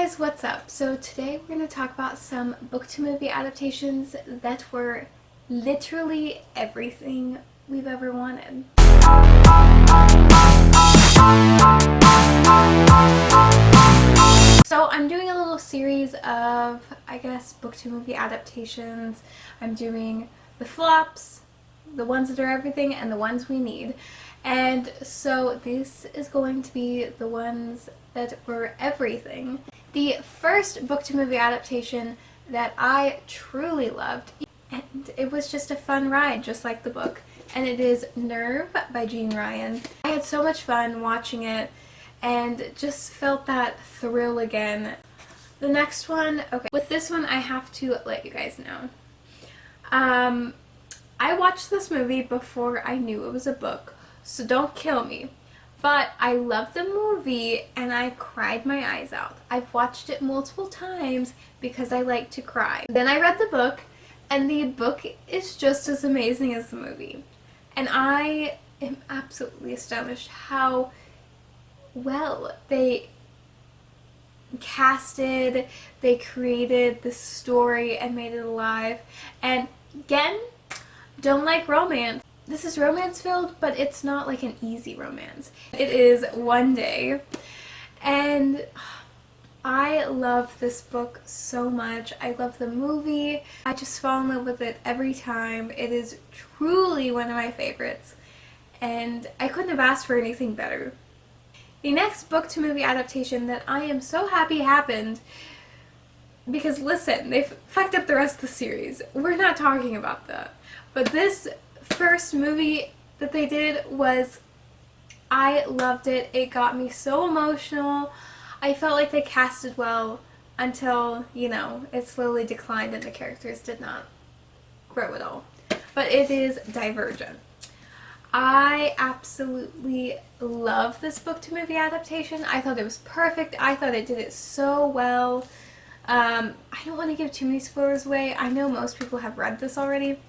guys, what's up? So today we're going to talk about some book to movie adaptations that were literally everything we've ever wanted. So I'm doing a little series of, I guess, book to movie adaptations. I'm doing the flops, the ones that are everything, and the ones we need. And so this is going to be the ones that were everything. The first book to movie adaptation that I truly loved, and it was just a fun ride, just like the book, and it is Nerve by Jean Ryan. I had so much fun watching it and just felt that thrill again. The next one, okay, with this one I have to let you guys know. I watched this movie before I knew it was a book, so don't kill me. But I loved the movie and I cried my eyes out. I've watched it multiple times because I like to cry. Then I read the book, and the book is just as amazing as the movie. And I am absolutely astonished how well they casted, they created the story and made it alive. And again, don't like romance. This is romance-filled, but it's not like an easy romance. It is One Day, and I love this book so much. I love the movie. I just fall in love with it every time. It is truly one of my favorites, and I couldn't have asked for anything better. The next book to movie adaptation that I am so happy happened, because listen, they've fucked up the rest of the series. We're not talking about that. But this first movie that they did was, I loved it. It got me so emotional. I felt like they casted well until, you know, it slowly declined and the characters did not grow at all. But it is Divergent. I absolutely love this book to movie adaptation. I thought it was perfect. I thought it did it so well. I don't want to give too many spoilers away. I know most people have read this already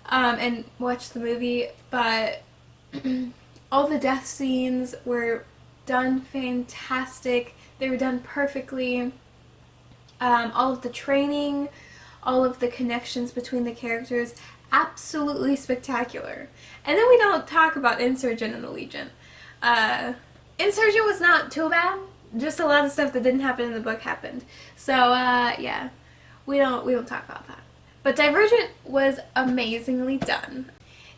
and watched the movie, but all the death scenes were done fantastic. They were done perfectly. All of the training, all of the connections between the characters, absolutely spectacular. And then we don't talk about Insurgent and Allegiant. Insurgent was not too bad. Just a lot of stuff that didn't happen in the book happened. So yeah, we don't talk about that. But Divergent was amazingly done.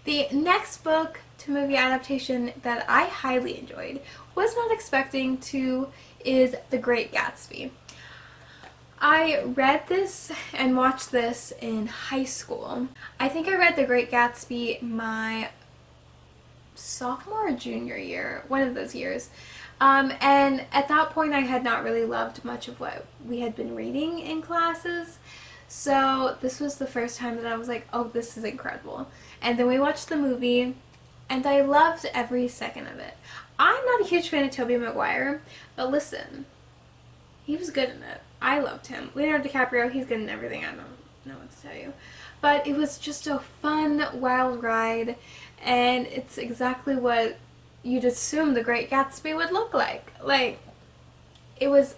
The next book to movie adaptation that I highly enjoyed, was not expecting to, is The Great Gatsby. I read this and watched this in high school. I think I read The Great Gatsby my sophomore or junior year, one of those years. And at that point I had not really loved much of what we had been reading in classes. So this was the first time that I was like, oh, this is incredible. And then we watched the movie, and I loved every second of it. I'm not a huge fan of Tobey Maguire, but listen, he was good in it. I loved him. Leonardo DiCaprio, he's good in everything. I don't know what to tell you. But it was just a fun, wild ride, and it's exactly what you'd assume The Great Gatsby would look like. Like, it was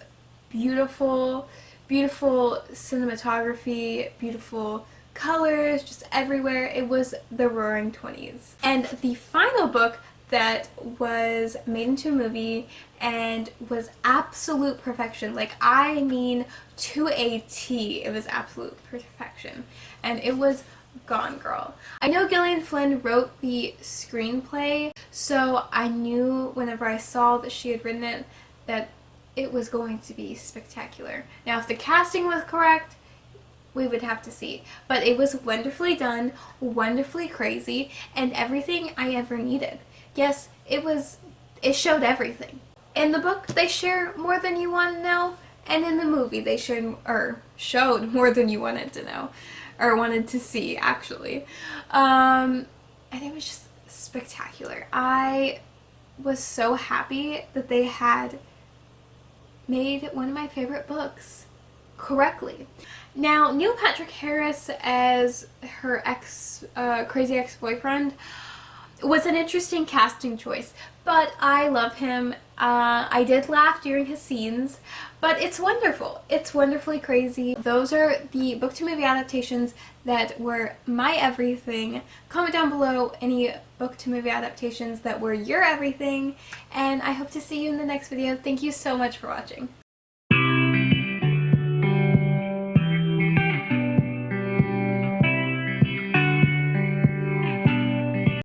beautiful, beautiful cinematography, beautiful colors, just everywhere. It was the Roaring 20s. And the final book that was made into a movie and was absolute perfection. Like, I mean, to a T, it was absolute perfection. And it was Gone Girl. I know Gillian Flynn wrote the screenplay, so I knew whenever I saw that she had written it that it was going to be spectacular. Now, if the casting was correct, we would have to see. But it was wonderfully done, wonderfully crazy, and everything I ever needed. Yes, it showed everything. In the book, they share more than you want to know, and in the movie, they showed more than you wanted to know, or wanted to see, actually. And it was just spectacular. I was so happy that they had made one of my favorite books correctly. Now, Neil Patrick Harris as her crazy ex-boyfriend, was an interesting casting choice, but I love him. I did laugh during his scenes, but it's wonderful. It's wonderfully crazy. Those are the book to movie adaptations that were my everything. Comment down below any book to movie adaptations that were your everything, and I hope to see you in the next video. Thank you so much for watching.